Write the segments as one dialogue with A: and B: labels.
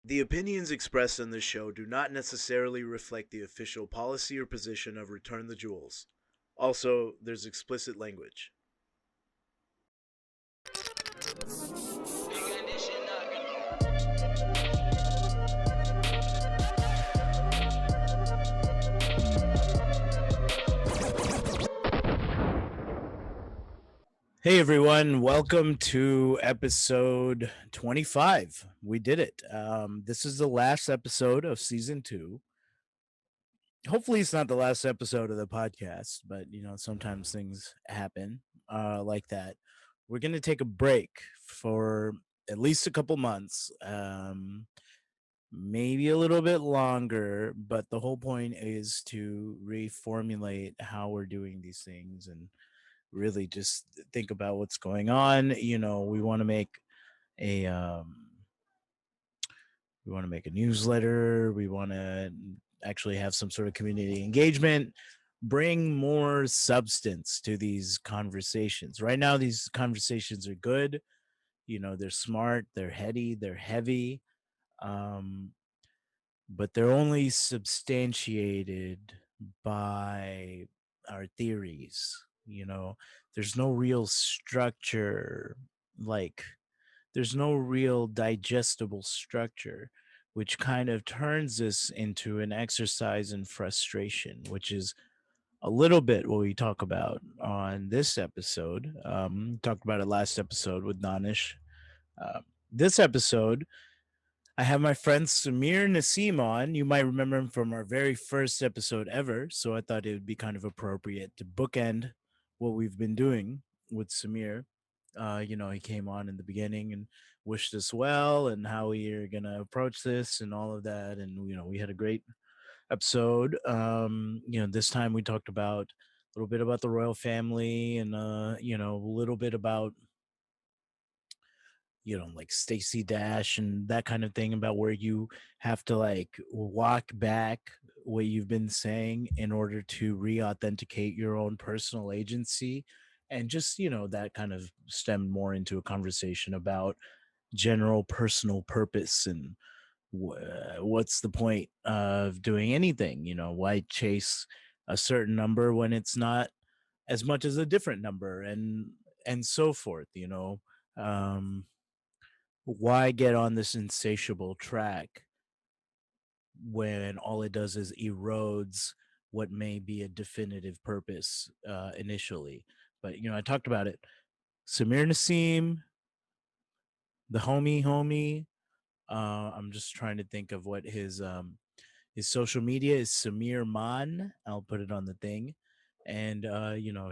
A: The opinions expressed on this show do not necessarily reflect the official policy or position of Return the Jewels. Also, there's explicit language. Hey everyone, welcome to episode 25. We did it. This is the last episode of season 2. Hopefully, it's not the last episode of the podcast, but sometimes things happen like that. We're going to take a break for at least a couple months, maybe a little bit longer, but the whole point is to reformulate how we're doing these things and really just think about what's going on. We want to make a newsletter. We want to actually have some sort of community engagement, bring more substance to these conversations. Right now, these conversations are good. They're smart, they're heady, they're heavy, um, but they're only substantiated by our theories. There's no real structure, like there's no real digestible structure, which kind of turns this into an exercise in frustration, which is a little bit what we talk about on this episode. Talked about it last episode with Danish. This episode, I have my friend Naseem on. You might remember him from our very first episode ever. So I thought it would be kind of appropriate to bookend what we've been doing with Samir. He came on in the beginning and wished us well and how we are going to approach this and all of that. And, we had a great episode. This time we talked about a little bit about the royal family and, a little bit about like Stacy Dash and that kind of thing, about where you have to like walk back what you've been saying in order to re-authenticate your own personal agency. And just, that kind of stemmed more into a conversation about general personal purpose and what's the point of doing anything. Why chase a certain number when it's not as much as a different number, and so forth. Why get on this insatiable track when all it does is erodes what may be a definitive purpose initially? But I talked about it. Samir Naseem, the homie. I'm just trying to think of what his social media is. Samir Man. I'll put it on the thing. And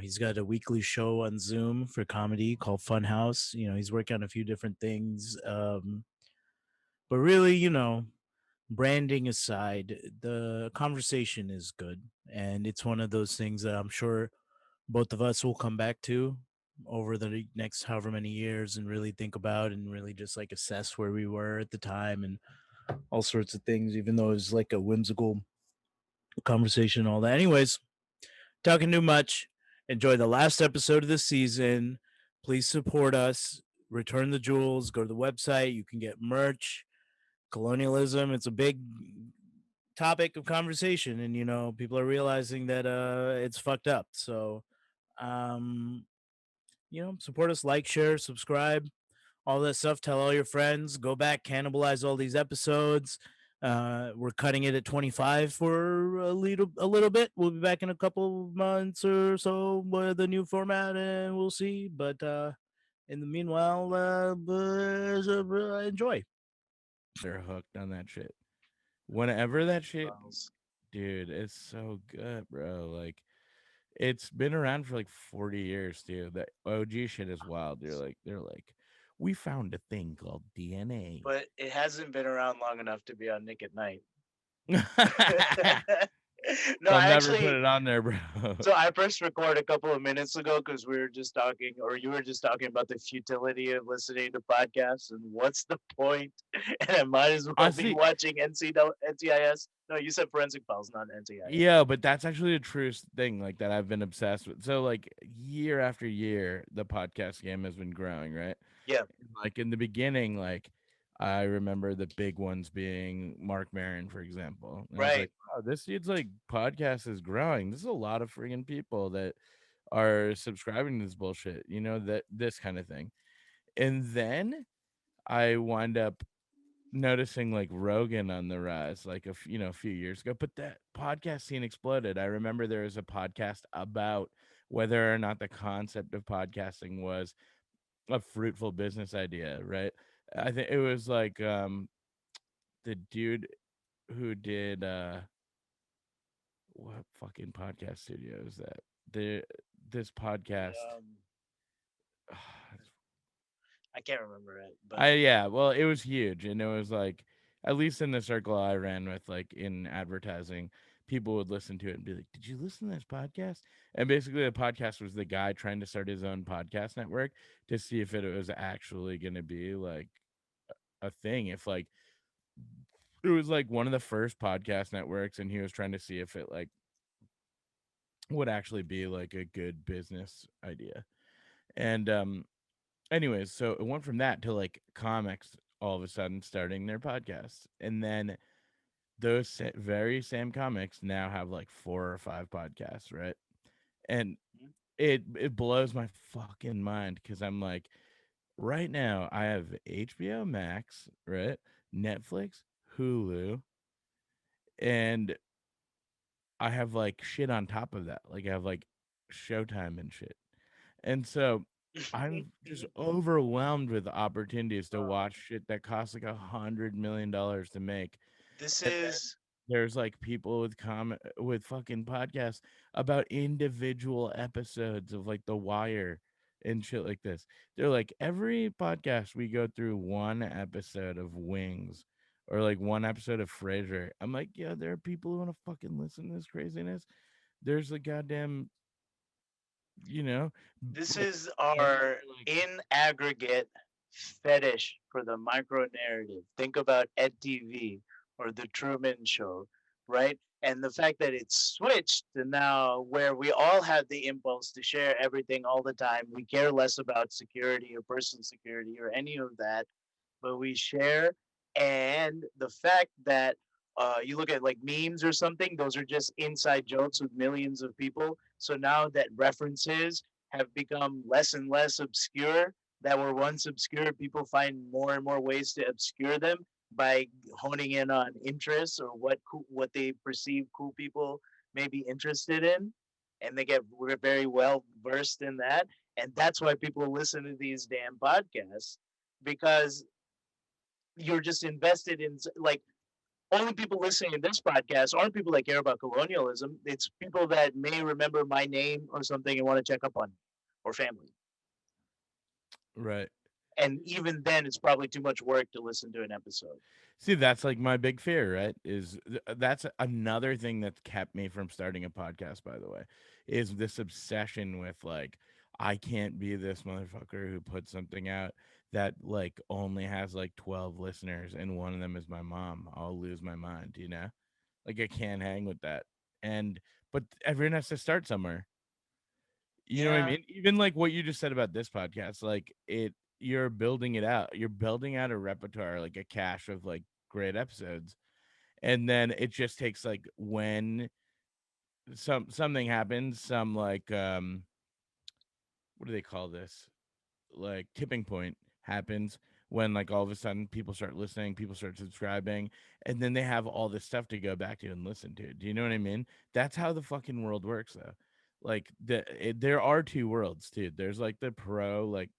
A: he's got a weekly show on Zoom for comedy called Funhouse. He's working on a few different things. But really, branding aside, the conversation is good. And it's one of those things that I'm sure both of us will come back to over the next however many years and really think about and really just like assess where we were at the time and all sorts of things, even though it was like a whimsical conversation and all that. Anyways, talking too much. Enjoy the last episode of the season. Please support us. Return the Jewels. Go to the website. You can get merch. Colonialism, it's a big topic of conversation, and people are realizing that it's fucked up. So um support us, like, share, subscribe, all that stuff. Tell all your friends. Go back, cannibalize all these episodes. We're cutting it at 25 for a little bit. We'll be back in a couple months or so with the new format, and we'll see. But in the meanwhile, enjoy.
B: They're hooked on that shit. Whenever that shit, dude, it's so good, bro. Like, it's been around for like 40 years, dude. The OG shit is wild. They're like, we found a thing called DNA.
A: But it hasn't been around long enough to be on Nick at Night. No,
B: They'll
A: I
B: never put
A: actually.
B: it on there, bro.
A: So I pressed record a couple of minutes ago because we were just talking, or you were just talking about the futility of listening to podcasts and what's the point? And I might as well be
B: Honestly,
A: watching NCIS. No, you said Forensic Files, not NCIS.
B: yeah, but that's actually a true thing, like that I've been obsessed with. So, like, year after year, the podcast game has been growing, right?
A: Yeah.
B: Like in the beginning, like I remember the big ones being Mark Maron, for example. And I was
C: Right.
B: like, oh, this dude's like podcast is growing. This is a lot of freaking people that are subscribing to this bullshit, that this kind of thing. And then I wind up noticing like Rogan on the rise, like a few years ago. But that podcast scene exploded. I remember there was a podcast about whether or not the concept of podcasting was a fruitful business idea, right? I think it was like the dude who did what fucking podcast studio is that? The this podcast.
C: Um, I can't remember it, but
B: I Yeah, well, it was huge, and it was like, at least in the circle I ran with, like in advertising, people would listen to it and be like, "Did you listen to this podcast?" And basically, the podcast was the guy trying to start his own podcast network to see if it was actually going to be like a thing. If like it was like one of the first podcast networks, and he was trying to see if it like would actually be like a good business idea. And anyways, so it went from that to like comics all of a sudden starting their podcasts. And then those very same comics now have like 4 or 5 podcasts, right? And it blows my fucking mind because I'm like, right now I have HBO Max, right? Netflix, Hulu, and I have like shit on top of that. Like I have like Showtime and shit. And so I'm just overwhelmed with opportunities to watch shit that costs like $100 million to make.
C: this
B: And then
C: is
B: there's like people with fucking podcasts about individual episodes of like The Wire and shit like this. They're like, every podcast we go through one episode of Wings or like one episode of Frasier. I'm like, yeah, there are people who want to fucking listen to this craziness. There's a goddamn, you know,
C: this
B: like
C: is
B: things
C: our
B: are like,
C: in aggregate fetish for the micro narrative. Think about EdTV or the Truman Show, right? And the fact that it's switched to now where we all have the impulse to share everything all the time. We care less about security or personal security or any of that, but we share. And the fact that you look at like memes or something, those are just inside jokes with millions of people. So now that references have become less and less obscure, that were once obscure, people find more and more ways to obscure them by honing in on interests or what they perceive cool people may be interested in, and we're very well versed in that, and that's why people listen to these damn podcasts because you're just invested in like only people listening to this podcast aren't people that care about colonialism. It's people that may remember my name or something and want to check up on me or family.
B: right.
C: And even then, it's probably too much work to listen to an episode.
B: See, that's like my big fear, right? That's another thing that kept me from starting a podcast, by the way, is this obsession with like, I can't be this motherfucker who puts something out that like only has like 12 listeners and one of them is my mom. I'll lose my mind, you know? Like, I can't hang with that. And, but everyone has to start somewhere. You know what I
C: Yeah,
B: mean? Even like what you just said about this podcast, like you're building it out. You're building out a repertoire, like a cache of like great episodes. And then it just takes like when something happens, some like what do they call this? Like tipping point happens when like all of a sudden people start listening, people start subscribing, and then they have all this stuff to go back to and listen to. Do you know what I mean? That's how the fucking world works though. Like there are two worlds too. There's like the pro like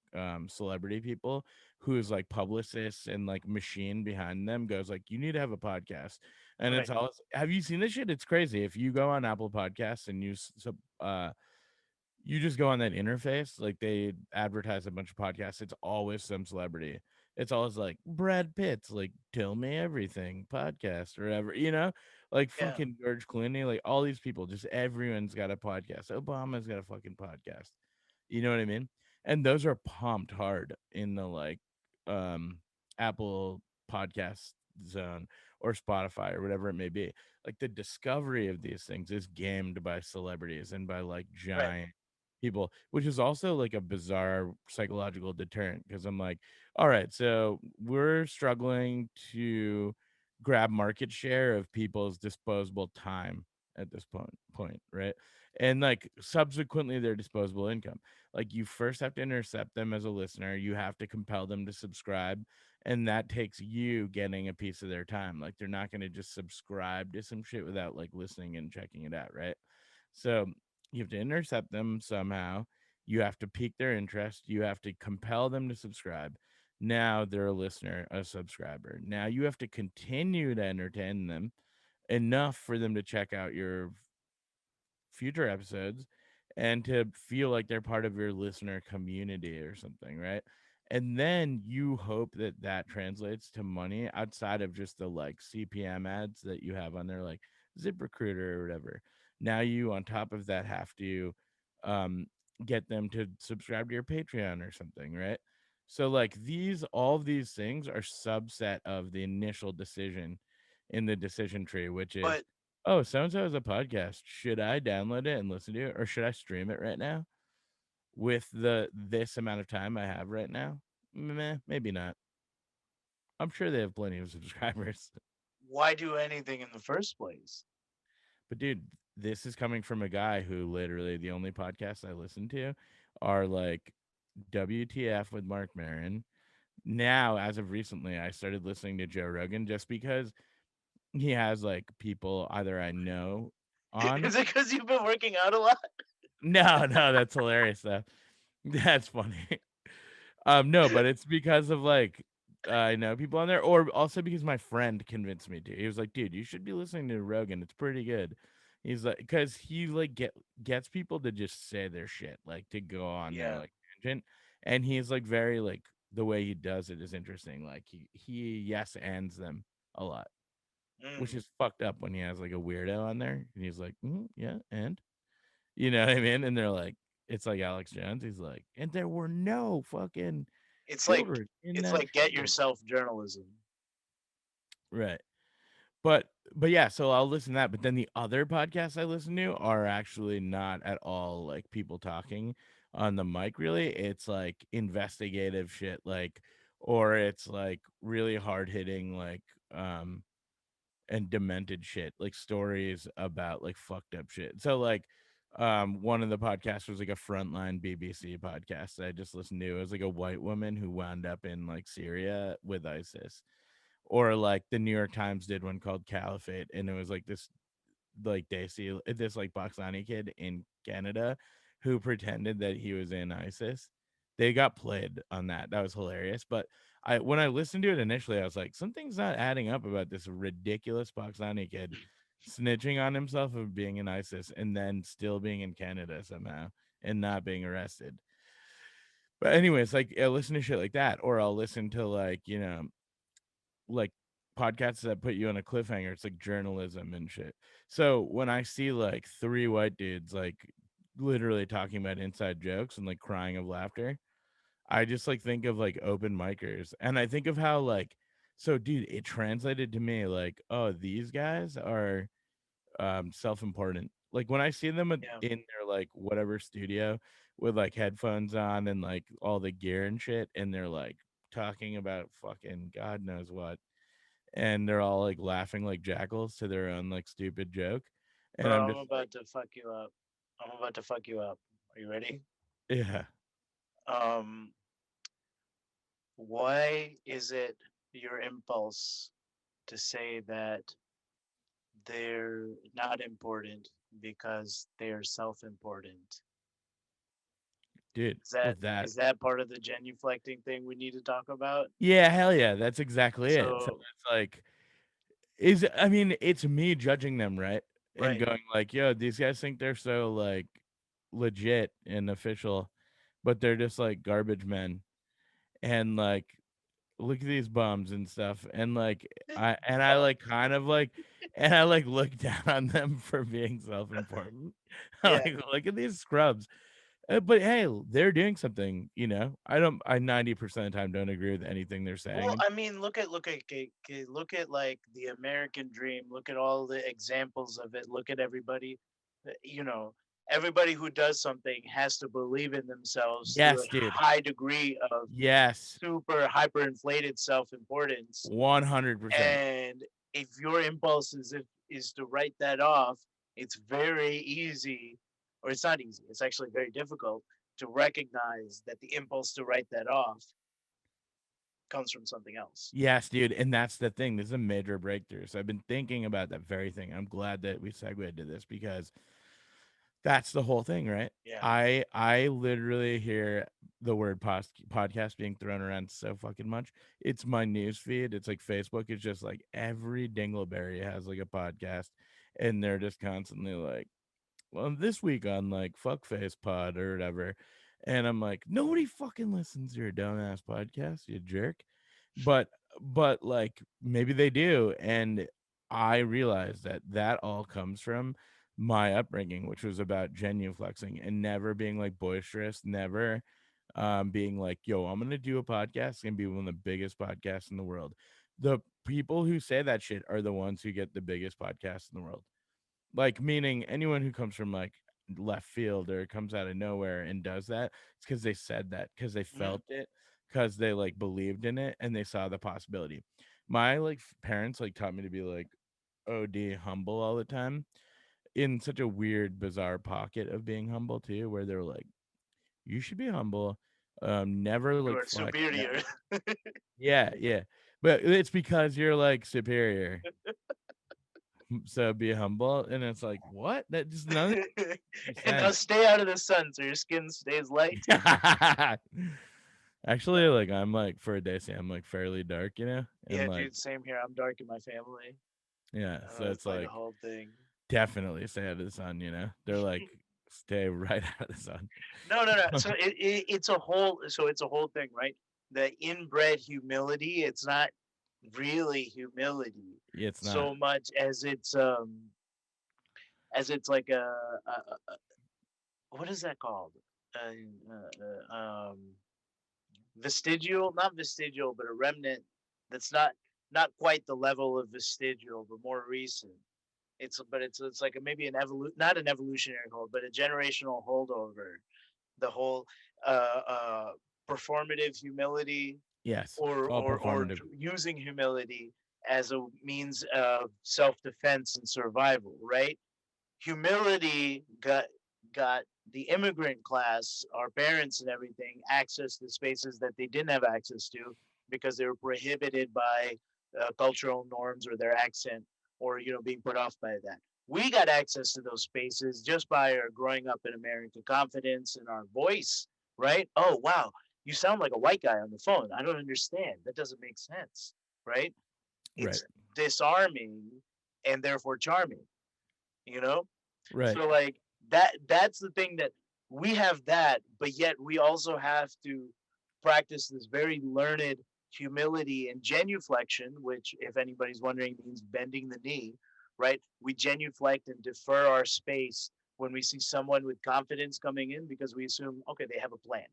B: celebrity people who's like publicists and like machine behind them goes like, you need to have a podcast. And it's
C: right.
B: all, have you seen this shit? It's crazy. If you go on Apple Podcasts and you just go on that interface, like they advertise a bunch of podcasts. It's always some celebrity. It's always like Brad Pitt's like Tell Me Everything podcast or whatever, like
C: Yeah,
B: fucking George Clooney, like all these people, just everyone's got a podcast. Obama's got a fucking podcast. You know what I mean? And those are pumped hard in the like um Apple podcast zone or Spotify or whatever it may be. Like the discovery of these things is gamed by celebrities and by like
C: right.
B: giant people, which is also like a bizarre psychological deterrent because I'm like, all right, so we're struggling to grab market share of people's disposable time at this point, right? And like subsequently their disposable income. Like you first have to intercept them as a listener, you have to compel them to subscribe, and that takes you getting a piece of their time. Like they're not going to just subscribe to some shit without like listening and checking it out, right? So you have to intercept them somehow. You have to pique their interest. You have to compel them to subscribe. Now they're a listener, a subscriber. Now you have to continue to entertain them enough for them to check out your future episodes and to feel like they're part of your listener community or something, right? And then you hope that that translates to money outside of just the like CPM ads that you have on there, like ZipRecruiter or whatever. Now you, on top of that, have to um, get them to subscribe to your Patreon or something, right? So like all of these things are subset of the initial decision in the decision tree, which is,
C: But
B: oh, so and so has a podcast. Should I download it and listen to it, or should I stream it right now with the this amount of time I have right now? Meh, maybe not. I'm sure they have plenty of subscribers.
C: why do anything in the first place?
B: But dude, this is coming from a guy who literally the only podcasts I listen to are like WTF with Mark Maron. Now, as of recently, I started listening to Joe Rogan just because he has like people either I know on.
C: Is it because you've been working out a lot?
B: No, no, that's hilarious though. That's funny. No, but it's because of like I know people on there, or also because my friend convinced me to. He was like, "Dude, you should be listening to Rogan. It's pretty good." He's like, because he like gets people to just say their shit, like to go on their
C: Yeah.
B: like tangent, and he's like very like the way he does it is interesting. Like he yes ands them a lot, which
C: Mm.
B: is fucked up when he has like a weirdo on there, and he's like, yeah, and you know what I mean? And they're like, it's like Alex Jones. He's like, and there were no fucking
C: It's like
B: children in
C: it's
B: that
C: like get
B: show.
C: yourself journalism.
B: Right. But yeah, so I'll listen to that. But then the other podcasts I listen to are actually not at all like people talking on the mic, really. It's like investigative shit, like, or it's like really hard hitting, like, and demented shit, like stories about like fucked up shit. So like one of the podcasts was like a frontline BBC podcast that I just listened to. It was like a white woman who wound up in like Syria with ISIS. Or like the New York Times did one called Caliphate, and it was like this like Daisy, this like Pakistani kid in Canada who pretended that he was in ISIS. They got played on that. That was hilarious. But when I listened to it initially, I was like, something's not adding up about this ridiculous Pakistani kid snitching on himself of being in ISIS and then still being in Canada somehow and not being arrested. But anyways, like I listen to shit like that, or I'll listen to like, like podcasts that put you on a cliffhanger. It's like journalism and shit. So when I see like three white dudes like literally talking about inside jokes and like crying of laughter, I just like think of like open micers, and I think of how like, so dude, it translated to me like, oh, these guys are self-important. Like when I see them
C: Yeah.
B: in their like whatever studio with like headphones on and like all the gear and shit, and they're like talking about fucking god knows what, and they're all like laughing like jackals to their own like stupid joke, and I'm
C: Bro, I'm
B: just like,
C: about to fuck you up. I'm about to fuck you up. Are you ready?
B: yeah,
C: Um, why is it your impulse to say that they're not important because they're self-important?
B: dude,
C: Is that
B: with that,
C: is that part of the genuflecting thing we need to talk about?
B: yeah, hell yeah, that's exactly it. So
C: So,
B: it's like, is I mean, it's me judging them, right? And
C: right.
B: going like, yo, these guys think they're so like legit and official, but they're just like garbage men. And like, look at these bums and stuff. And like, I like kind of like, and I like look down on them for being self-important. I'm
C: Yeah.
B: like, look at these scrubs. But hey, they're doing something, I 90% of the time don't agree with anything they're
C: Well,
B: saying.
C: I mean, look at like the American dream. Look at all the examples of it. Look at everybody. You know, everybody who does something has to believe in themselves to
B: Yes,
C: a
B: dude.
C: high degree of
B: Yes.
C: super hyperinflated self-importance.
B: 100%.
C: And if your impulse is to write that off, it's very easy, or it's not easy, it's actually very difficult to recognize that the impulse to write that off comes from something else.
B: Yes, dude. And that's the thing. This is a major breakthrough. So I've been thinking about that very thing. I'm glad that we segued to this because that's the whole thing, right?
C: Yeah.
B: I literally hear the word podcast being thrown around so fucking much. It's my news feed. It's like Facebook is just like every dingleberry has like a podcast, and they're just constantly like, well, this week on like Fuckface Pod or whatever. And I'm like, nobody fucking listens to your dumbass podcast, you jerk. But like maybe they do. And I realized that that all comes from my upbringing, which was about genuflexing and never being like boisterous, never being like, yo, I'm gonna do a podcast, it's gonna be one of the biggest podcasts in the world. The people who say that shit are the ones who get the biggest podcasts in the world. Like, meaning anyone who comes from like left field or comes out of nowhere and does that, it's because they said that, because they
C: Mm,
B: felt it, because they like believed in it and they saw the possibility. My like parents like taught me to be like OD humble all the time, in such a weird, bizarre pocket of being humble too, where they're like, you should be humble, never
C: you
B: like
C: are
B: flex,
C: superior.
B: yeah, yeah, but it's because you're like superior, so be humble. And it's like, what? That just none of it makes
C: And now
B: sense.
C: stay out of the sun so your skin stays light.
B: Actually,
C: Yeah.
B: like I'm like for a day, say I'm like fairly dark, and
C: Yeah,
B: like
C: dude, same here. I'm dark in my family.
B: yeah, so
C: It's
B: it's
C: like a
B: like
C: whole thing.
B: definitely stay out of the sun. They're like stay right out of the sun.
C: No, no, no. So it's a whole thing, right? The inbred humility, it's not really humility
B: It's not
C: so much as it's like a what is that called? Uh, Vestigial, not vestigial, but a remnant that's not quite the level of vestigial, but more recent. It's like maybe not an evolutionary hold, but a generational holdover. The whole uh, uh, performative humility,
B: yes,
C: or
B: it's all performative.
C: using humility as a means of self defense and survival. Right? Humility got the immigrant class, our parents and everything, access to spaces that they didn't have access to because they were prohibited by cultural norms or their accent, or being put off by that. We got access to those spaces just by our growing up in American confidence and our voice, right? Oh wow, you sound like a white guy on the phone. I don't understand. That doesn't make sense, right?
B: Right,
C: It's disarming and therefore charming, you know?
B: right,
C: So like that's the thing, that we have that, but yet we also have to practice this very learned humility and genuflection, which, if anybody's wondering, means bending the knee, right? We genuflect and defer our space when we see someone with confidence coming in, because we assume, okay, they have a plan.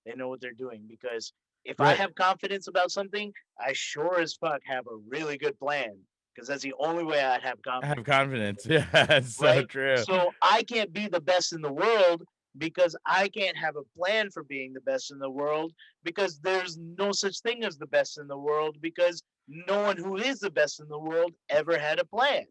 C: They know what they're doing. Because if I
B: right.
C: have confidence about something, I sure as fuck have a really good plan, because that's the only way I'd have
B: I have
C: confidence in
B: confidence.
C: something,
B: Yeah, it's so
C: right?
B: true.
C: So I can't be the best in the world because I can't have a plan for being the best in the world, because there's no such thing as the best in the world, because no one who is the best in the world ever had a plan.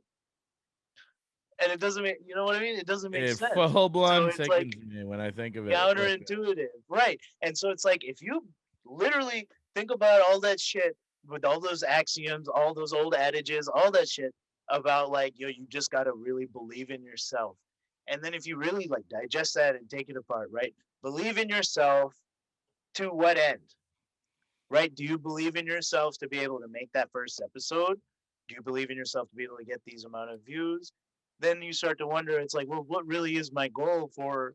C: And it doesn't make, you know what I mean? It doesn't make
B: It
C: sense.
B: full
C: So
B: blown
C: it's like
B: sickens me when I think of it. Like,
C: counterintuitive, right? And so it's like, if you literally think about all that shit with all those axioms, all those old adages, all that shit about like, you just got to really believe in yourself. And then if you really like digest that and take it apart, right? Believe in yourself to what end, right? Do you believe in yourself to be able to make that first episode? Do you believe in yourself to be able to get these amount of views? Then you start to wonder, it's like, well, what really is my goal for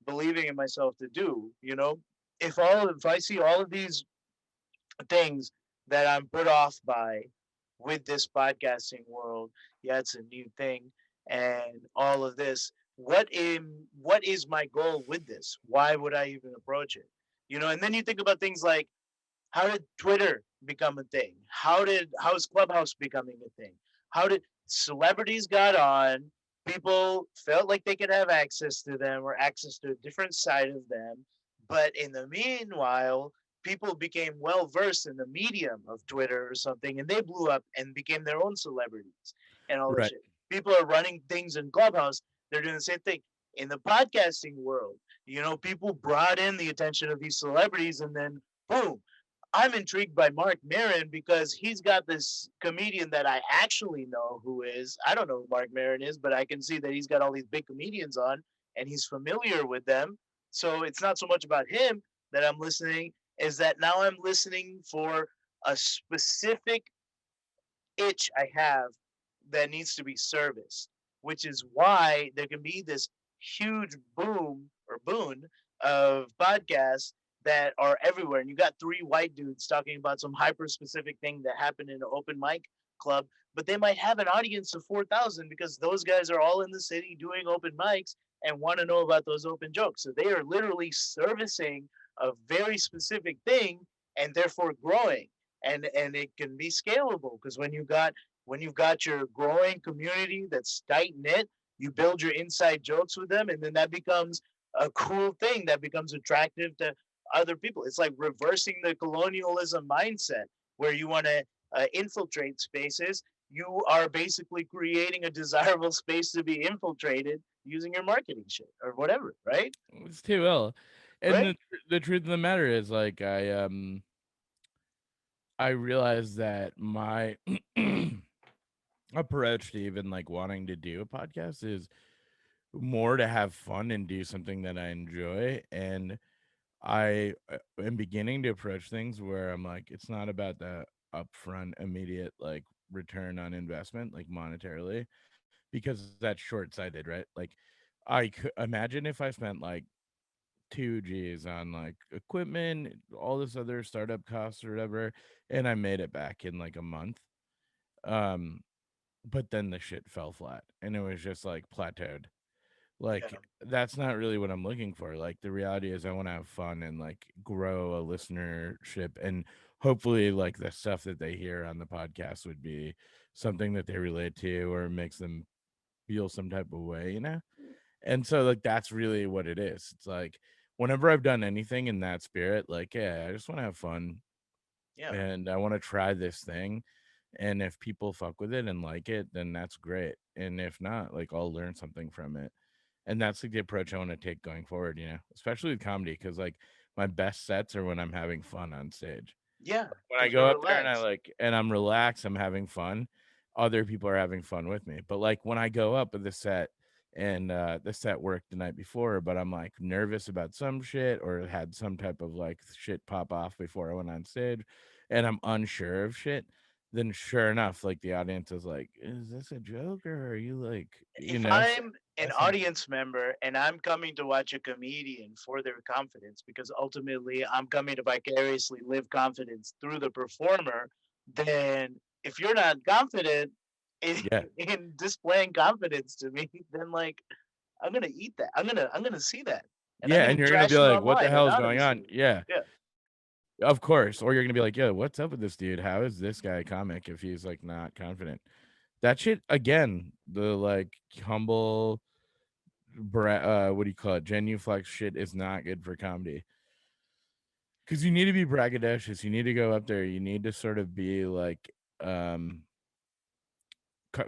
C: believing in myself to do? If I see all of these things that I'm put off by with this podcasting world, yeah, it's a new thing, and all of this, what is my goal with this? Why would I even approach it? And then you think about things like, how did Twitter become a thing? How is Clubhouse becoming a thing? How did celebrities got on? People felt like they could have access to them or access to a different side of them. But in the meanwhile, people became well versed in the medium of Twitter or something, and they blew up and became their own celebrities and all that
B: Right.
C: shit. People are running things in Clubhouse. They're doing the same thing in the podcasting world. People brought in the attention of these celebrities, and then boom, I'm intrigued by Mark Maron because he's got this comedian that I actually know who is. I don't know who Mark Maron is, but I can see that he's got all these big comedians on and he's familiar with them. So it's not so much about him that I'm listening, is that now I'm listening for a specific itch I have that needs to be serviced, which is why there can be this huge boom or boon of podcasts that are everywhere. And you got three white dudes talking about some hyper specific thing that happened in an open mic club, but they might have an audience of 4,000 because those guys are all in the city doing open mics and want to know about those open jokes. So they are literally servicing a very specific thing and therefore growing, and it can be scalable because when you've got your growing community that's tight knit, you build your inside jokes with them, and then that becomes a cool thing that becomes attractive to other people. It's like reversing the colonialism mindset where you want to infiltrate spaces. You are basically creating a desirable space to be infiltrated using your marketing shit or whatever, right?
B: It's too well. And
C: Right?
B: the truth of the matter is, like, I realized that my approach to even like wanting to do a podcast is more to have fun and do something that I enjoy. And I am beginning to approach things where I'm like, it's not about the upfront, immediate like return on investment, like monetarily, because that's short sighted, right? Like, I could imagine if I spent like 2 G's on like equipment, all this other startup costs or whatever, and I made it back in like a month. Um, but then the shit fell flat and it was just like plateaued. Like,
C: Yeah.
B: that's not really what I'm looking for. Like, the reality is I want to have fun and like grow a listenership, and hopefully like the stuff that they hear on the podcast would be something that they relate to or makes them feel some type of way, And so like that's really what it is. It's like whenever I've done anything in that spirit, like, yeah, I just want to have fun
C: Yeah.
B: and I want to try this thing. And if people fuck with it and like it, then that's great. And if not, like, I'll learn something from it. And that's like the approach I want to take going forward, especially with comedy, because like my best sets are when I'm having fun on stage.
C: Yeah.
B: When I
C: Because
B: go
C: you're
B: up there and
C: relaxed.
B: I'm relaxed, I'm having fun, other people are having fun with me. But like when I go up with the set and the set worked the night before, but I'm like nervous about some shit or had some type of like shit pop off before I went on stage and I'm unsure of shit, then sure enough, like the audience is like, is this a joke or are you like,
C: If
B: so
C: I'm an
B: that's not.
C: audience member and I'm coming to watch a comedian for their confidence, because ultimately I'm coming to vicariously live confidence through the performer, then if you're not confident in,
B: Yeah.
C: in displaying confidence to me, then like I'm gonna eat that. I'm gonna see that, and I'm
B: Yeah,
C: gonna
B: and you're gonna be
C: trash you
B: like, what the
C: online
B: hell is going on?
C: anonymously.
B: Yeah.
C: Yeah,
B: Of course. Or you're gonna be like, yo, what's up with this dude? How is this guy a comic if he's like not confident? That shit again, the like humble what do you call it? Genuflex shit is not good for comedy. Because you need to be braggadocious. You need to go up there. You need to sort of be like um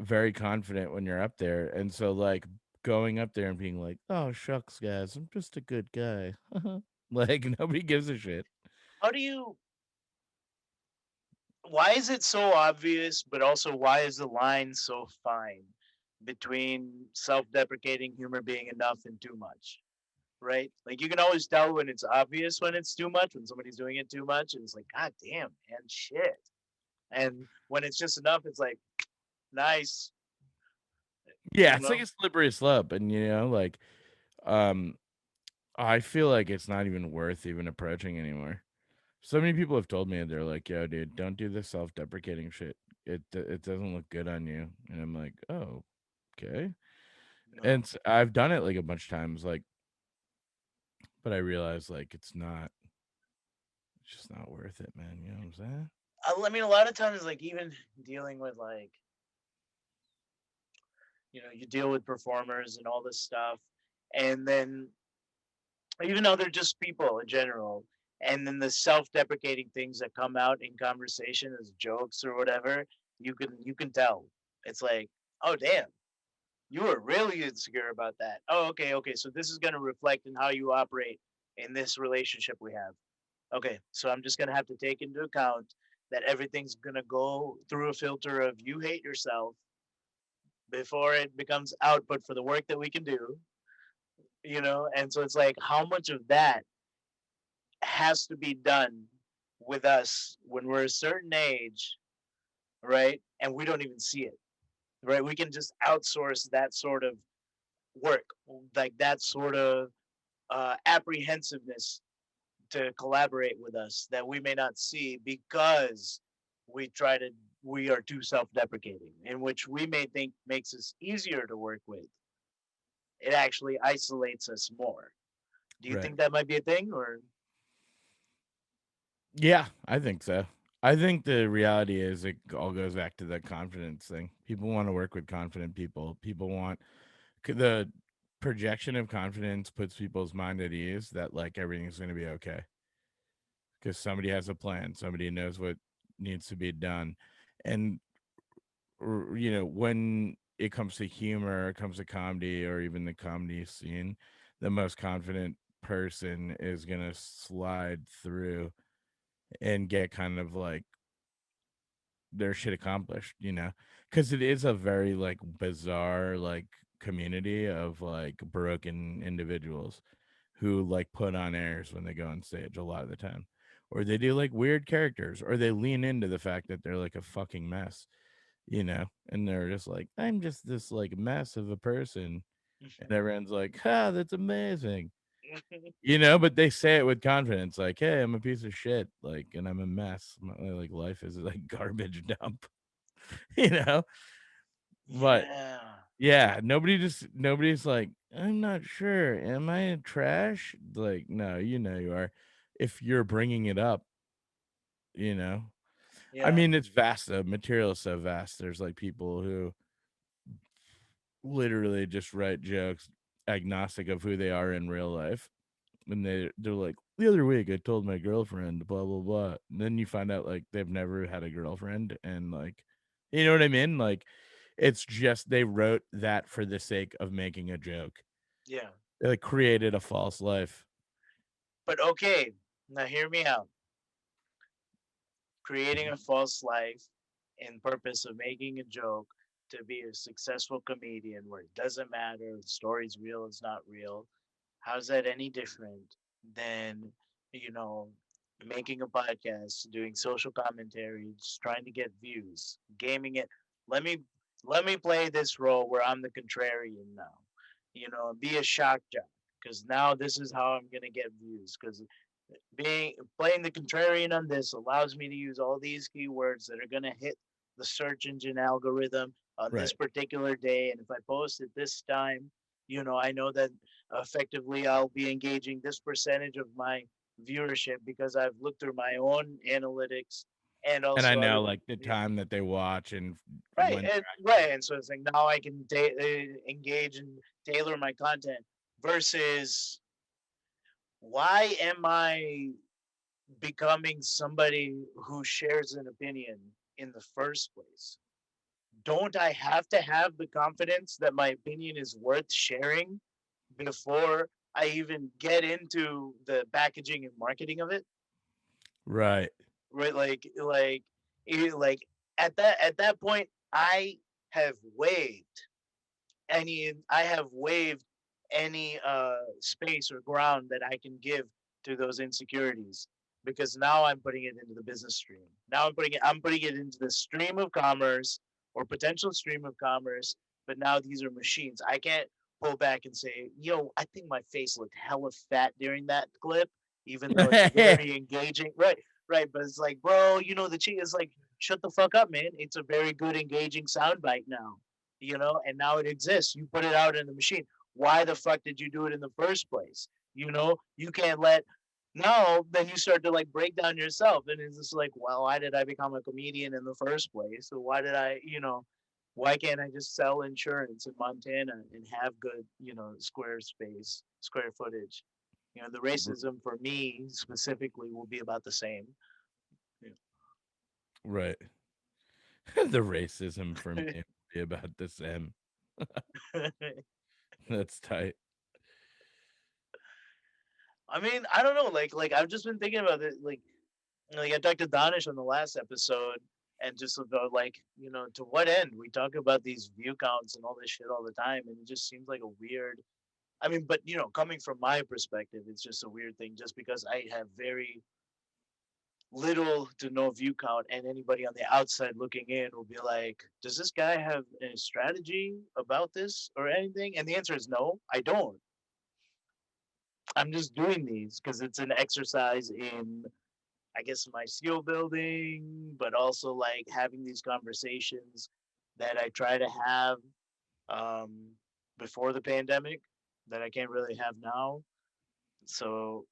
B: very confident when you're up there. And so like going up there and being like, oh shucks, guys, I'm just a good guy. Like nobody gives a shit.
C: how do you? Why is it so obvious, but also why is the line so fine between self-deprecating humor being enough and too much? Right? Like you can always tell when it's obvious when it's too much, when somebody's doing it too much, and it's like, God damn, man, shit. And when it's just enough, it's like, nice,
B: Yeah,
C: you
B: it's like
C: know?
B: a slippery slope. And like um I feel like it's not even worth even approaching anymore. So many people have told me they're like, "Yo, dude, don't do the self-deprecating shit. It doesn't look good on you." And I'm like, "Oh, okay." And
C: No.
B: I've done it like a bunch of times, like, but I realize like it's just not worth it, man. You know what I'm saying?
C: I mean, a lot of times, like, even dealing with, like, You deal with performers and all this stuff, and then even though they're just people in general, and then the self-deprecating things that come out in conversation as jokes or whatever, you can tell. It's like, oh damn, you were really insecure about that. Oh, okay, okay. So this is gonna reflect in how you operate in this relationship we have. Okay, so I'm just gonna have to take into account that everything's gonna go through a filter of you hate yourself before it becomes output for the work that we can do. And so it's like how much of that has to be done with us when we're a certain age, right? And we don't even see it, right? We can just outsource that sort of work, like that sort of apprehensiveness to collaborate with us that we may not see because we try to we are too self-deprecating, in which we may think makes us easier to work with. It actually isolates us more. Do you
B: Right.
C: think that might be a thing, or
B: Yeah, I think so. I think the reality is it all goes back to the confidence thing. People want to work with confident people. People want the projection of confidence puts people's mind at ease that like everything's going to be okay because somebody has a plan, somebody knows what needs to be done. And when it comes to humor, it comes to comedy or even the comedy scene, the most confident person is going to slide through and get kind of like their shit accomplished, because it is a very like bizarre like community of like broken individuals who like put on airs when they go on stage a lot of the time, or they do like weird characters, or they lean into the fact that they're like a fucking mess, and they're just like, I'm just this like mess of a person, and everyone's like, that's amazing. But they say it with confidence, like, "Hey, I'm a piece of shit, like, and I'm a mess. My like life is like garbage dump," you know. But
C: yeah,
B: yeah, nobody's like, I'm not sure. Am I trash? Like, no, you are. If you're bringing it up, you know. I
C: yeah,
B: mean, it's vast. The material is so vast. There's like people who literally just write jokes agnostic of who they are in real life. And they're like, the other week I told my girlfriend blah blah blah, and then you find out like they've never had a girlfriend, and like, you know what I mean, like it's just they wrote that for the sake of making a joke.
C: yeah.
B: They like created a false life.
C: But okay, now hear me out. Creating a false life in purpose of making a joke to be a successful comedian where it doesn't matter if the story's real, it's not real. How's that any different than, you know, making a podcast, doing social commentary, just trying to get views, gaming it? Let me let me play this role where I'm the contrarian now. Be a shock jock because now this is how I'm gonna get views because being playing the contrarian on this allows me to use all these keywords that are going to hit the search engine algorithm on this
B: Right.
C: particular day, and if I post it this time, I know that effectively I'll be engaging this percentage of my viewership because I've looked through my own analytics and
B: And I
C: also
B: know
C: other.
B: like the
C: Yeah.
B: time that they watch and
C: Right,
B: when
C: and
B: they're actually.
C: right, and so it's like now I can engage and tailor my content versus why am I becoming somebody who shares an opinion in the first place? Don't I have to have the confidence that my opinion is worth sharing before I even get into the packaging and marketing of it?
B: Right.
C: Right, like at that point, have waived I have waived any space or ground that I can give to those insecurities because now I'm putting it into the business stream. Now I'm putting it into the stream of commerce or potential stream of commerce, but now these are machines. I can't pull back and say, "Yo, I think my face looked hella fat during that clip," even though it's very engaging. Right, right, but it's like, bro, the cheat is like, shut the fuck up, man. It's a very good engaging soundbite now, and now it exists. You put it out in the machine. Why the fuck did you do it in the first place? You can't let. No, then you start to like break down yourself, and it's just like, well, why did I become a comedian in the first place? So why did I? Why can't I just sell insurance in Montana and have good, square footage? The racism for me specifically will be about the same.
B: Right. The racism for me would be about the same. That's tight.
C: I mean, I don't know. Like I've just been thinking about it. Like I talked to Danish on the last episode, and just about like to what end we talk about these view counts and all this shit all the time, and it just seems like a weird. I mean, but coming from my perspective, it's just a weird thing. Just because I have very little to no view count, and anybody on the outside looking in will be like, "Does this guy have a strategy about this or anything?" And the answer is no, I don't. I'm just doing these because it's an exercise in, I guess, my skill building, but also like having these conversations that I try to have um, before the pandemic that I can't really have now. So,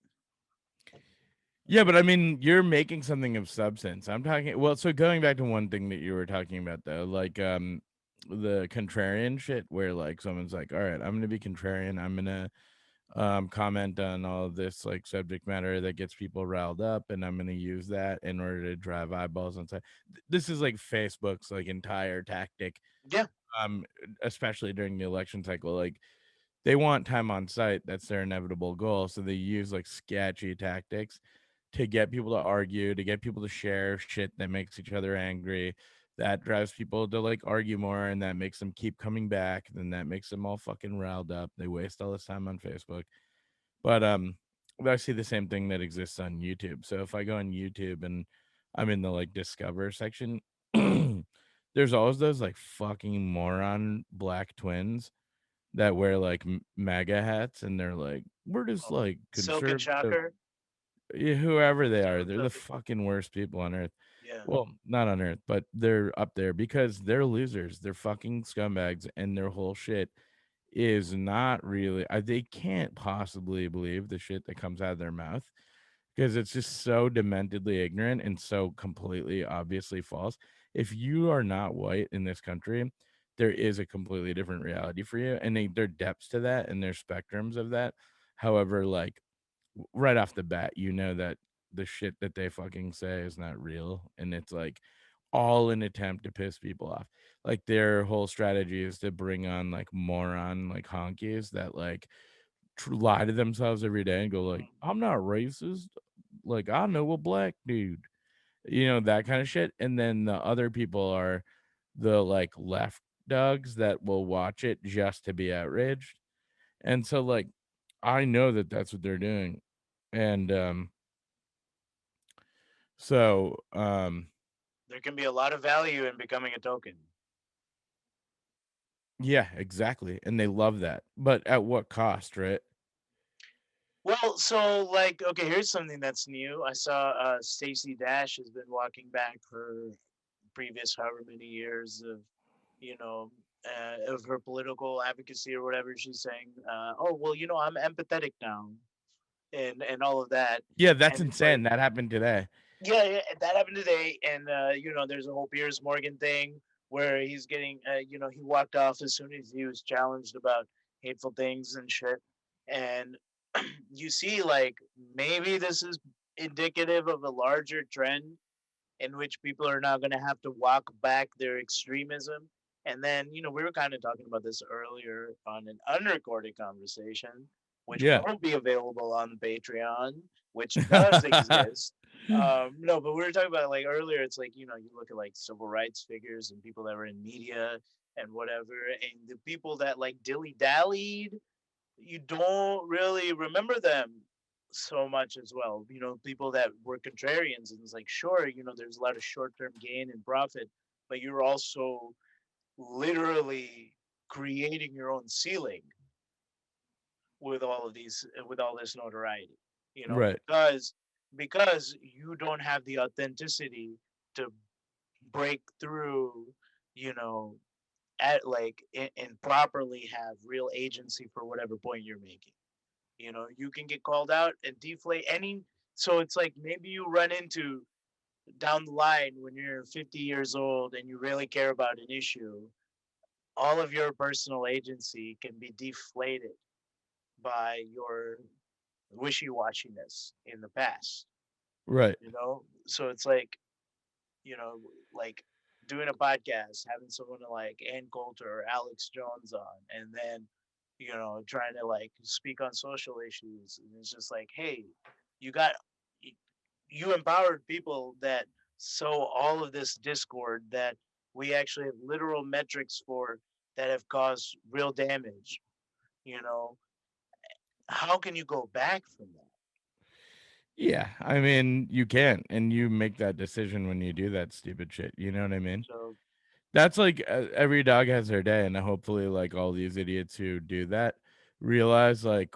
B: Yeah, but I mean, you're making something of substance. I'm talking well, so going back to one thing that you were talking about though, like the contrarian shit where like someone's like, "All right, I'm going to be contrarian. I'm going to comment on all of this like subject matter that gets people riled up, and I'm going to use that in order to drive eyeballs on side." This is like Facebook's like entire tactic,
C: yeah.
B: um especially during the election cycle. Like they want time on site. That's their inevitable goal. So they use like sketchy tactics to get people to argue, to get people to share shit that makes each other angry. That drives people to like argue more, and that makes them keep coming back. Then that makes them all fucking riled up. They waste all this time on Facebook. But I see the same thing that exists on YouTube. So if I go on YouTube and I'm in the like discover section, there's always those like fucking moron black twins that wear like MAGA hats, and they're like, we're just
C: Oh,
B: like
C: Silk and
B: conservative.
C: Shocker.
B: Yeah, whoever they are, they're the
C: Silk.
B: fucking worst people on earth.
C: Yeah.
B: Well, not on earth, but they're up there because they're losers. They're fucking scumbags, and their whole shit is not really. They can't possibly believe the shit that comes out of their mouth because it's just so dementedly ignorant and so completely obviously false. If you are not white in this country, there is a completely different reality for you, and there are depths to that and there's spectrums of that. However, like right off the bat, you know that the shit that they fucking say is not real, and it's like all an attempt to piss people off. Like their whole strategy is to bring on like moron like honkies that like lie to themselves every day and go like, I'm not racist, like I know a black dude, that kind of shit. And then the other people are the like left dogs that will watch it just to be outraged. And so like I know that that's what they're doing. And so
C: There can be a lot of value in becoming a token.
B: yeah, exactly. And they love that. But at what cost, right?
C: Well, so like, okay, here's something that's new. I saw Stacey Dash has been walking back her previous however many years of, you know, of her political advocacy or whatever. She's saying, "Oh, well, I'm empathetic now," and all of that.
B: Yeah, that's
C: And it's like,
B: insane. That happened today.
C: yeah, yeah, that happened today. And there's a whole Piers Morgan thing where he's getting, he walked off as soon as he was challenged about hateful things and shit. And you see, like, maybe this is indicative of a larger trend in which people are now going to have to walk back their extremism. And then, we were kind of talking about this earlier on an unrecorded conversation, which
B: Yeah.
C: will be available on Patreon, which does exist. No, but we were talking about like earlier. It's like you look at like civil rights figures and people that were in media and whatever, and the people that like dilly dallied, you don't really remember them so much as well. People that were contrarians, and it's like, sure, there's a lot of short term gain and profit, but you're also literally creating your own ceiling with all this notoriety,
B: Right.
C: because you don't have the authenticity to break through, you know, at like and properly have real agency for whatever point you're making. You can get called out and deflate any. So it's like maybe you run into down the line when you're 50 years old and you really care about an issue, all of your personal agency can be deflated by your wishy-washiness in the past.
B: Right.
C: So it's like, you know, like doing a podcast, having someone like Ann Coulter or Alex Jones on, and then, trying to like speak on social issues. And it's just like, hey, you got, you empowered people that sow all of this discord that we actually have literal metrics for that have caused real damage. You know, how can you go back from that?
B: Yeah, I mean, you can't, and you make that decision when you do that stupid shit. You know what I mean?
C: So,
B: That's like every dog has their day, and hopefully, like all these idiots who do that realize like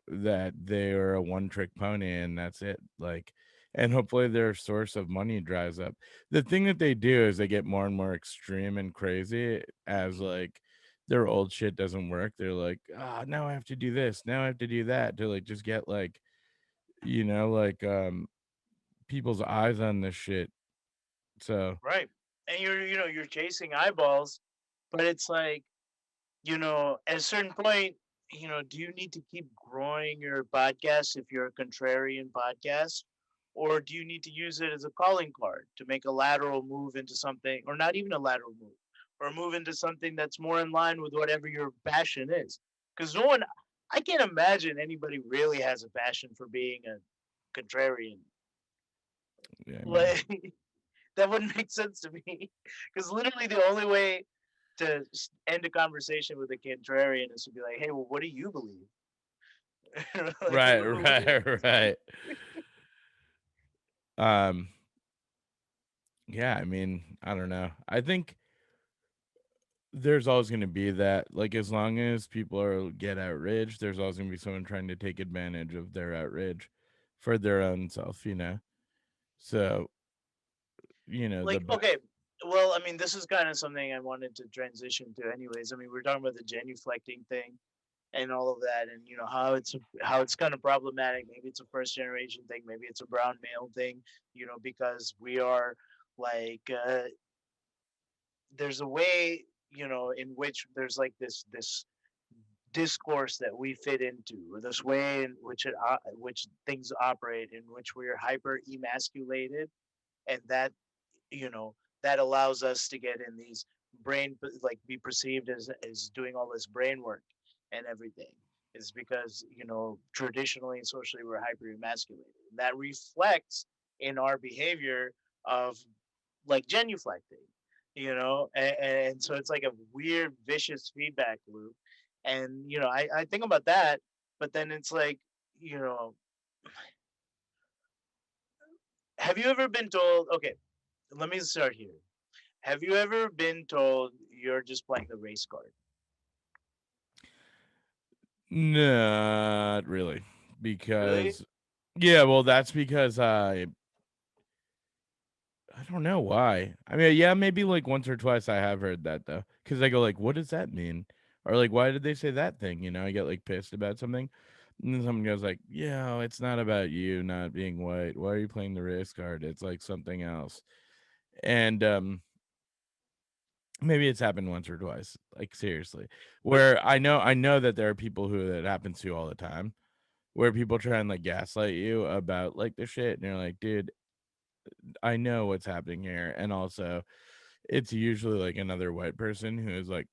B: that they are a one-trick pony, and that's it. Like, and hopefully their source of money dries up. The thing that they do is they get more and more extreme and crazy as like their old shit doesn't work. They're like, ah, now I have to do this, now I have to do that to like just get like like people's eyes on this shit. So
C: right. And you're chasing eyeballs, but it's like, at a certain point, do you need to keep growing your podcast if you're a contrarian podcast? Or do you need to use it as a calling card to make a lateral move into something, or not even a lateral move, or move into something that's more in line with whatever your passion is? Because I can't imagine anybody really has a passion for being a contrarian.
B: yeah, I mean,
C: Like, that wouldn't make sense to me. Because literally the only way to end a conversation with a contrarian is to be like, "Hey, well, what do you believe? Like,
B: right,
C: what do you
B: right, right. Um, yeah, I mean, I don't know. I think there's always going to be that. Like, as long as people get outraged, there's always going to be someone trying to take advantage of their outrage for their own self. So the
C: like?" Okay, well, I mean, this is kind of something I wanted to transition to, anyways. I mean, we're talking about the genuflecting thing and all of that, and how it's kind of problematic. Maybe it's a first generation thing, maybe it's a brown male thing. Because we are like, there's a way, in which there's like this discourse that we fit into, or this way in which things operate, in which we are hyper emasculated, and you know that allows us to get in these like be perceived as doing all this brain work and everything, is because traditionally and socially we're hyper emasculated. That reflects in our behavior of like genuflecting, and so it's like a weird vicious feedback loop. And I think about that, but then it's like, you know have you ever been told, okay, let me start here. Have you ever been told you're just playing the race card?
B: not really,
C: Really?
B: because yeah, well, that's because I don't know why. I mean, yeah, maybe like once or twice I have heard that though, because I go like, what does that mean? Or like, why did they say that thing? I get like pissed about something, and then someone goes like, yeah, it's not about you not being white. Why are you playing the race card? It's like something else. And maybe it's happened once or twice, like seriously,
C: But
B: where I know that there are people who that happens to all the time, where people try and like gaslight you about like the shit, and you're like, dude, I know what's happening here, and also it's usually like another white person who is like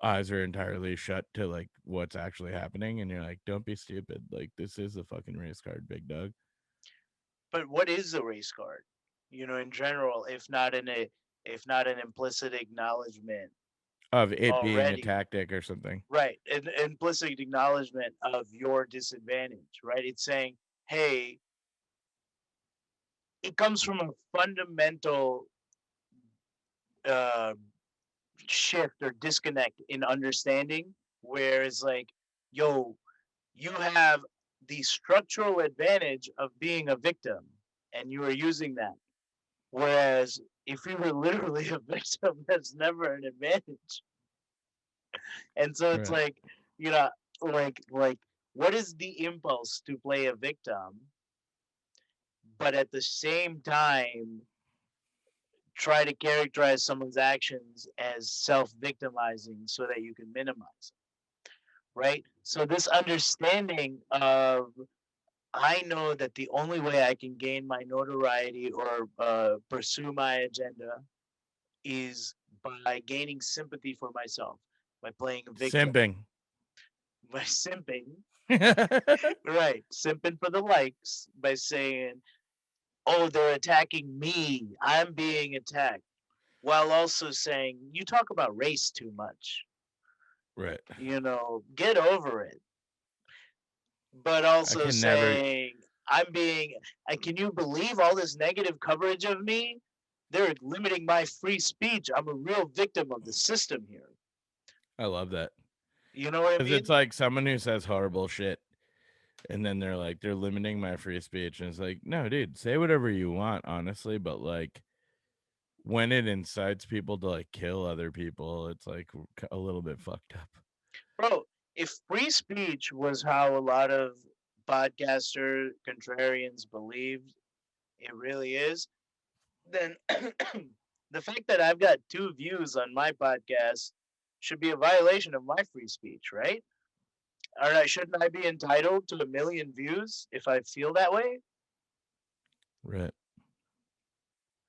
B: eyes are entirely shut to like what's actually happening, and you're like, don't be stupid, like this is a fucking race card, big dog.
C: what is the race card? In general, if not an implicit acknowledgement
B: Of it being a
C: already,
B: tactic or something.
C: right? An implicit acknowledgement of your disadvantage, right? It's saying, hey, it comes from a fundamental uh, shift or disconnect in understanding, where it's like, yo, you have the structural advantage of being a victim, and you are using that. Whereas if you were literally a victim, that's never an advantage. And so it's
B: Right.
C: like, you know, like what is the impulse to play a victim, but at the same time try to characterize someone's actions as self-victimizing so that you can minimize it, right? So this understanding of I know that the only way I can gain my notoriety or pursue my agenda is by gaining sympathy for myself, by playing a victim,
B: Simping.
C: by simping, right? Simping for the likes by saying, oh, they're attacking me, I'm being attacked, while also saying, you talk about race too much,
B: Right.
C: get over it. But
B: I
C: also
B: can never.
C: saying, I'm being, and can you believe all this negative coverage of me? They're limiting my free speech. I'm a real victim of the system here.
B: I love that.
C: You know what I
B: Because it's
C: mean?
B: like someone who says horrible shit, and then they're like, they're limiting my free speech. And it's like, no, dude, say whatever you want, honestly. But like, when it incites people to like kill other people, it's like a little bit fucked up.
C: Bro, if free speech was how a lot of podcaster contrarians believed it really is, then the fact that I've got 2 views on my podcast should be a violation of my free speech, right? All right, shouldn't I be entitled to 1 million views if I feel that way?
B: Right.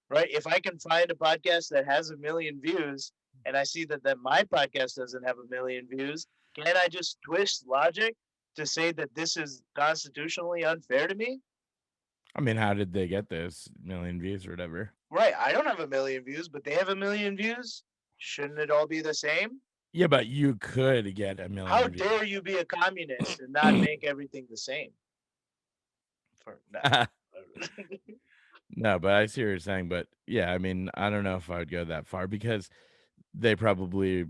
C: Right? If I can find a podcast that has 1 million views and I see that my podcast doesn't have 1 million views, can I just twist logic to say that this is constitutionally unfair to me?
B: I mean, how did they get those million views or whatever?
C: Right. I don't have 1 million views, but they have 1 million views. Shouldn't it all be the same?
B: Yeah, but you could get a
C: How
B: million views.
C: dare you be a communist and not make everything the same? For no.
B: No, but I see what you're saying. But yeah, I mean, I don't know if I would go that far because they probably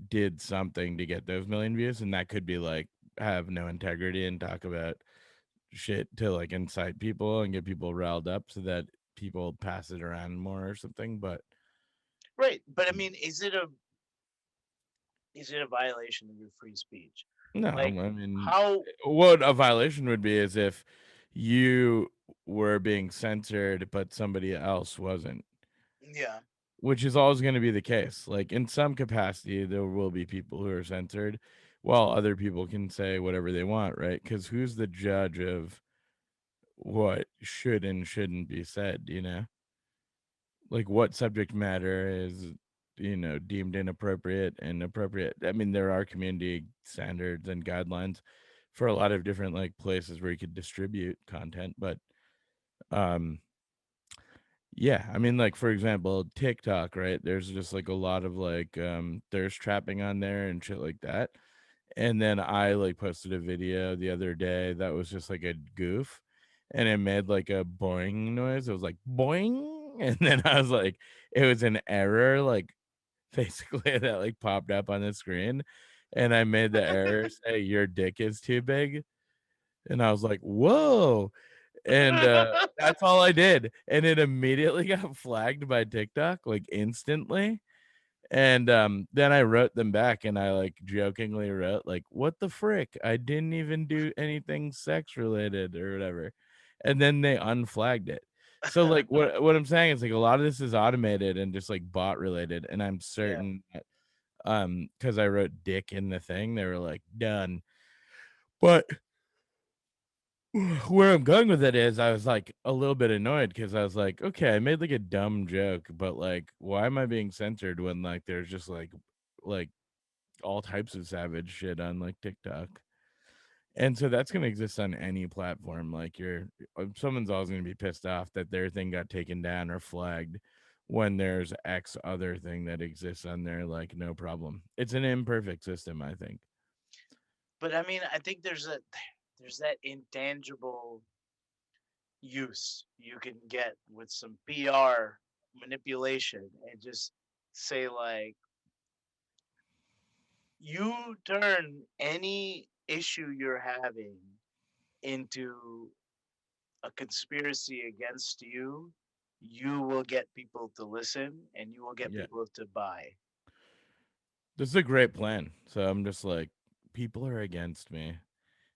B: did something to get those million views, and that could be like have no integrity and talk about shit to like incite people and get people riled up so that people pass it around more or something. But
C: Right. But I mean, is it a violation of your free speech?
B: no, I
C: Like
B: mean,
C: how
B: what a violation would be is if you were being censored, but somebody else wasn't,
C: yeah.
B: which is always going to be the case. Like in some capacity, there will be people who are censored, while other people can say whatever they want, right? Because who's the judge of what should and shouldn't be said, like what subject matter is deemed inappropriate and appropriate. I mean, there are community standards and guidelines for a lot of different like places where you could distribute content, but um yeah, I mean, like for example, TikTok, right? There's just like a lot of like thirst trapping on there and shit like that. And then I like posted a video the other day that was just like a goof, and it made like a boing noise. It was like boing. And then I was like, it was an error, like basically that like popped up on the screen. And I made the error say your dick is too big. And I was like, whoa. And that's all I did. And it immediately got flagged by TikTok, like instantly. And then I wrote them back and I like jokingly wrote like, what the frick? I didn't even do anything sex related or whatever. And then they unflagged it. So like what I'm saying is like a lot of this is automated and just like bot related. And I'm
C: Yeah.
B: certain that because I wrote dick in the thing, they were like done. But where I'm going with it is I was like a little bit annoyed because I was like, okay, I made like a dumb joke, but like why am I being censored when like there's just like all types of savage shit on like TikTok. And so that's gonna exist on any platform. Like someone's always gonna be pissed off that their thing got taken down or flagged when there's X other thing that exists on there, like no problem. It's an imperfect system, I think.
C: But I mean, I think there's that intangible use you can get with some PR manipulation and just say like you turn any issue you're having into a conspiracy against you, you will get people to listen and you will get
B: Yeah.
C: people to buy.
B: This is a great plan. So I'm just like, people are against me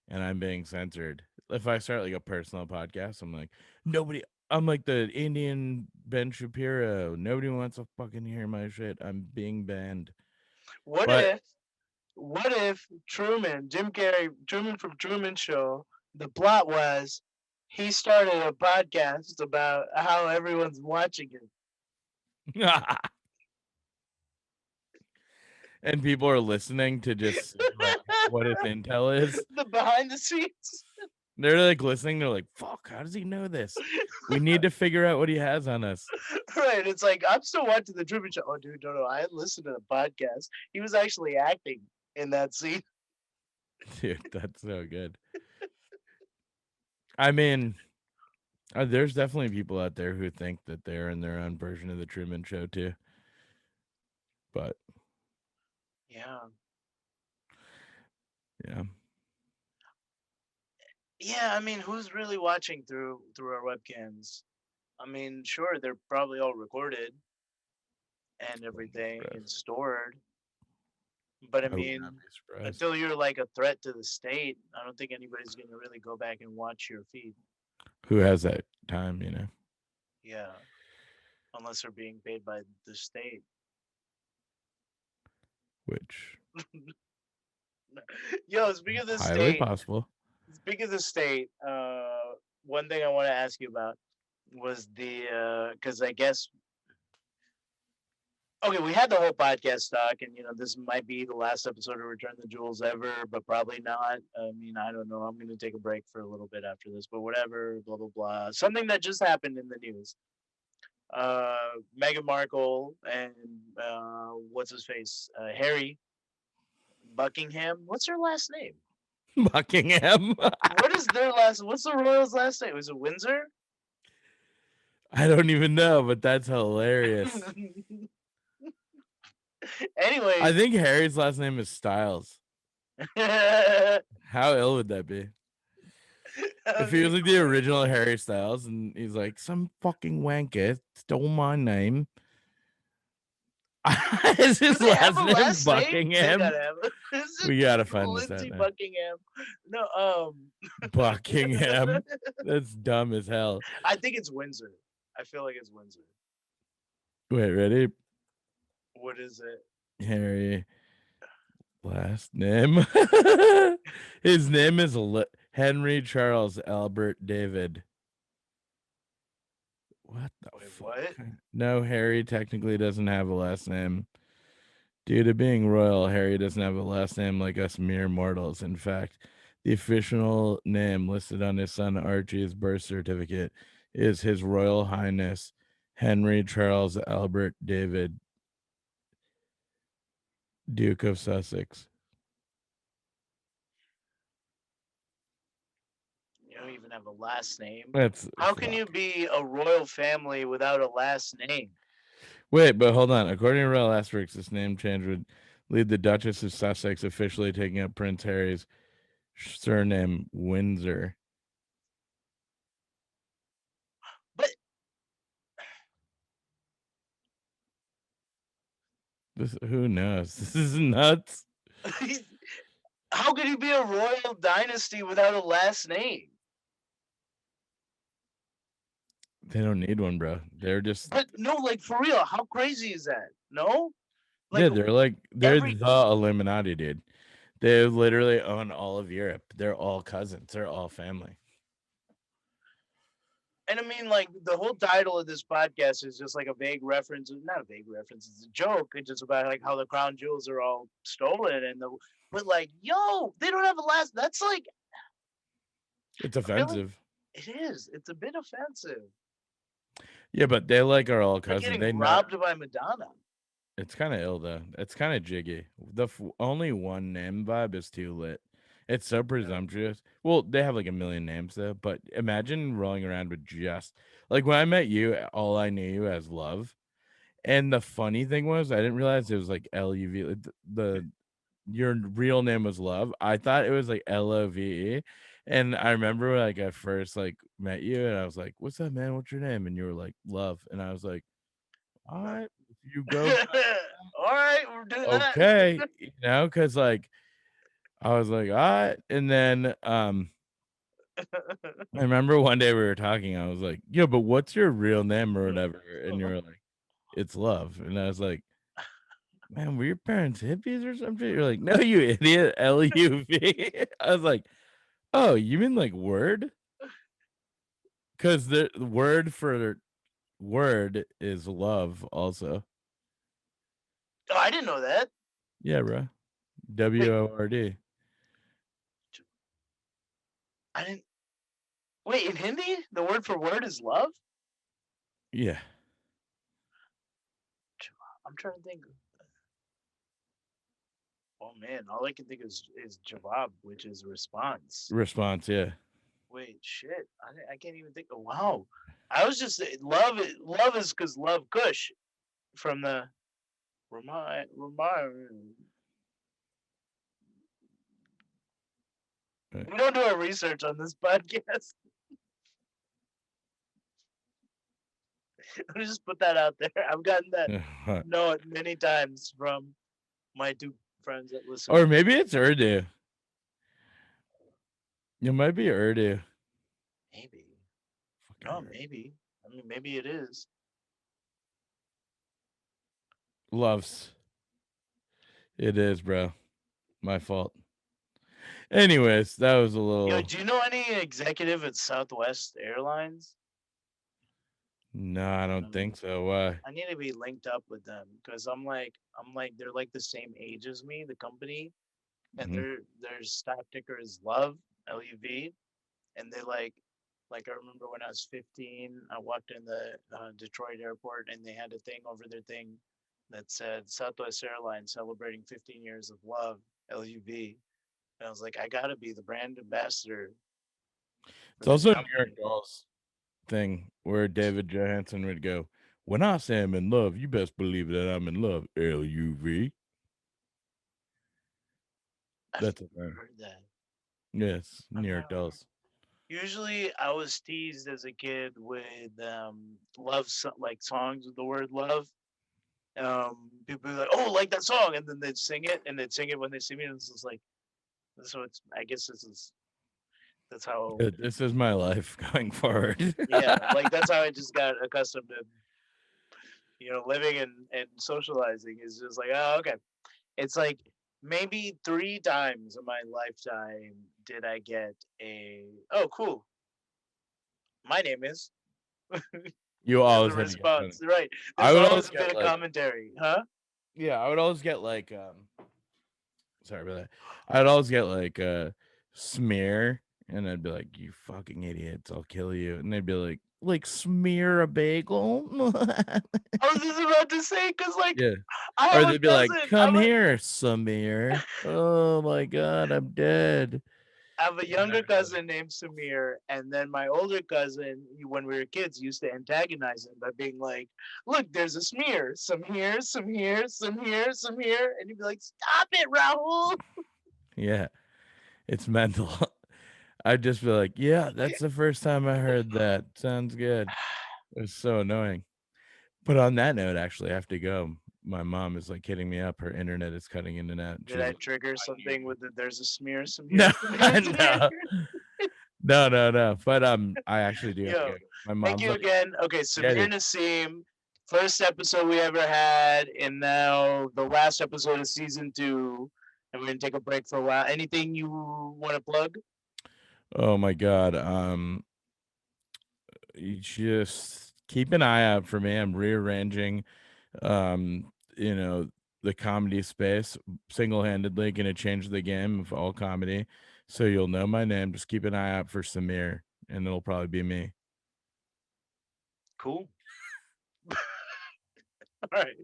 B: and I'm being censored. If I start like a personal podcast, I'm like, nobody I'm like the Indian Ben Shapiro. Nobody wants to fucking hear my shit. I'm being banned.
C: What
B: But
C: if Truman, Truman from Truman Show, the plot was he started a podcast about how everyone's watching him.
B: and people are listening to just see like what his intel is.
C: The behind the scenes.
B: They're like listening. They're like, "Fuck! How does he know this? We need to figure out what he has on us."
C: Right. It's like I'm still watching the Truman Show. Oh, dude, no. I listened to the podcast. He was actually acting in that scene.
B: Dude, that's so good. I mean, there's definitely people out there who think that they're in their own version of the Truman Show too. But
C: Yeah.
B: yeah,
C: Yeah. I mean, who's really watching through our webcams? I mean, sure, they're probably all recorded and everything and stored. But I
B: I would
C: mean,
B: not be surprised.
C: until you're like a threat to the state, I don't think anybody's going to really go back and watch your feed.
B: Who has that time, you know?
C: Yeah. Unless they're being paid by the state.
B: Which
C: Yo, speaking of the
B: highly
C: state,
B: possible.
C: One thing I want to ask you about was because I guess, okay, we had the whole podcast talk, and this might be the last episode of Return the Jewels ever, but probably not. I mean, I don't know. I'm going to take a break for a little bit after this, but whatever, blah, blah, blah. Something that just happened in the news. Meghan Markle and what's his face? Harry Buckingham. What's her last name?
B: Buckingham.
C: What's the royal's last name? Was it Windsor?
B: I don't even know, but that's hilarious.
C: Anyway,
B: I think Harry's last name is Styles. How ill would that be? If he was like the original Harry Styles and he's like, some fucking wanker stole my name. Is his last name Buckingham? We gotta find this out now.
C: Buckingham. No,
B: Buckingham. That's dumb as hell.
C: I think it's Windsor. I feel like it's Windsor.
B: Wait, ready?
C: What is it?
B: Harry. Last name. His name is Henry Charles Albert David. What the fuck?
C: What?
B: No, Harry technically doesn't have a last name. Due to being royal, Harry doesn't have a last name like us mere mortals. In fact, the official name listed on his son Archie's birth certificate is His Royal Highness Henry Charles Albert David, Duke of Sussex.
C: You don't even have a last name.
B: How
C: can you be a royal family without a last name?
B: Wait, but hold on. According to Royal Asterisks, this name change would lead the Duchess of Sussex officially taking up Prince Harry's surname Windsor.
C: But
B: who knows? This is nuts.
C: How could you be a royal dynasty without a last name?
B: They don't need one, bro. They're just.
C: But no, like for real. How crazy is that? No.
B: Like, yeah, they're the Illuminati, dude. They literally own all of Europe. They're all cousins. They're all family.
C: And I mean, like, the whole title of this podcast is just like a vague reference. Not a vague reference. It's a joke. It's just about like how the crown jewels are all stolen, but like, yo, they don't have a last. That's like.
B: It's offensive.
C: It is. It's a bit offensive.
B: Yeah, but they are all cousins.
C: They're getting robbed by Madonna.
B: It's kind of ill though. It's kind of jiggy. The only one name vibe is too lit. It's so presumptuous. Well, they have like a million names though, but imagine rolling around with just like when I met you, all I knew you as Love. And the funny thing was, I didn't realize it was like L-U-V. Your real name was Love. I thought it was like L-O-V-E. And I remember like I first like met you, and I was like, "What's up, man? What's your name?" And you were like, "Love." And I was like, "All right, if you go,
C: all right, we're doing that."
B: Okay, because like I was like, all right, and then I remember one day we were talking. I was like, "Yo, but what's your real name or whatever?" And you were like, "It's Love." And I was like, "Man, were your parents hippies or something?" You're like, "No, you idiot, LUV." I was like, "Oh, you mean like word?" Because the word for word is love, also.
C: Oh, I didn't know that.
B: Yeah, bro. WORD.
C: I didn't. Wait, in Hindi, the word for word is love.
B: Yeah.
C: I'm trying to think. Oh man, all I can think is jawab, which is response.
B: Response, yeah.
C: Wait, shit, I can't even think. Of, wow, I was just love. Love is because love Kush from the remind. We don't do our research on this podcast. Let me just put that out there. I've gotten that note many times from my two friends that listen.
B: Or maybe it's Urdu. It might be Urdu.
C: Maybe. No, maybe. I mean, maybe it is.
B: Loves. It is, bro. My fault. Anyways, that was a little.
C: Yo, do you know any executive at Southwest Airlines?
B: No, I don't think so. Why?
C: I need to be linked up with them because I'm like they're like the same age as me, the company, and their staff ticker is Love, LUV, and they like I remember when I was 15, I walked in the Detroit airport and they had a thing over their thing that said Southwest Airlines celebrating 15 years of love, LUV. And I was like, I gotta be the brand ambassador.
B: It's also a New York Dolls thing where David Johansen would go, "When I say I'm in love, you best believe that I'm in love." LUV. That's a thing.
C: Heard that.
B: Yes, New York Dolls.
C: Usually, I was teased as a kid with love like songs with the word love. People be like, "Oh, like that song," and then they'd sing it, and they'd sing it when they see me, and it's just like, so it's. I guess that's how.
B: This is my life going forward.
C: Yeah, like that's how I just got accustomed to, living and socializing. Is just like, oh, okay. It's like maybe 3 times in my lifetime did I get a, oh, cool. My name is.
B: You always
C: the response, right?
B: I
C: There's
B: would
C: always
B: always
C: a bit of commentary, huh?
B: Yeah, I would always get like sorry about that. I'd always get like smear, and I'd be like, "You fucking idiots, I'll kill you." And they'd be like smear a bagel.
C: I was just about to say, because like,
B: Yeah.
C: I
B: Or
C: have a
B: they'd be like,
C: cousin.
B: "Come here, Samir." Oh my god, I'm dead.
C: I have a younger cousin named Sameer, and then my older cousin, when we were kids, used to antagonize him by being like, "Look, there's a smear, some here, some here, some here, some here," and he'd be like, "Stop it, Rahul."
B: Yeah, it's mental. I'd just be like, "Yeah, that's the first time I heard that. Sounds good." It's so annoying. But on that note, actually, I have to go. My mom is like hitting me up. Her internet is cutting in and out.
C: Did I trigger something with the "there's a smear, some
B: No,
C: here, some here, some here"?
B: no. But I actually do have to
C: Yo,
B: go. My mom's
C: thank you
B: like,
C: again. Okay, Samir Naseem, first episode we ever had, and now the last episode of season 2. And we're gonna take a break for a while. Anything you want to plug?
B: oh my god, you just keep an eye out for me. I'm rearranging, you know, the comedy space single-handedly. Gonna change the game of all comedy, so you'll know my name. Just keep an eye out for Samir, and it'll probably be me.
C: Cool. All right.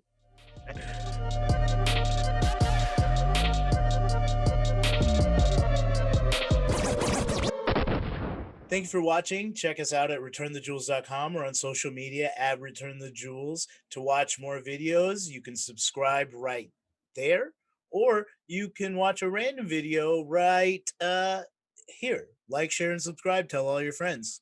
A: Thank you for watching. Check us out at returnthejewels.com or on social media at returnthejewels. To watch more videos, you can subscribe right there, or you can watch a random video right here. Like, share, and subscribe. Tell all your friends.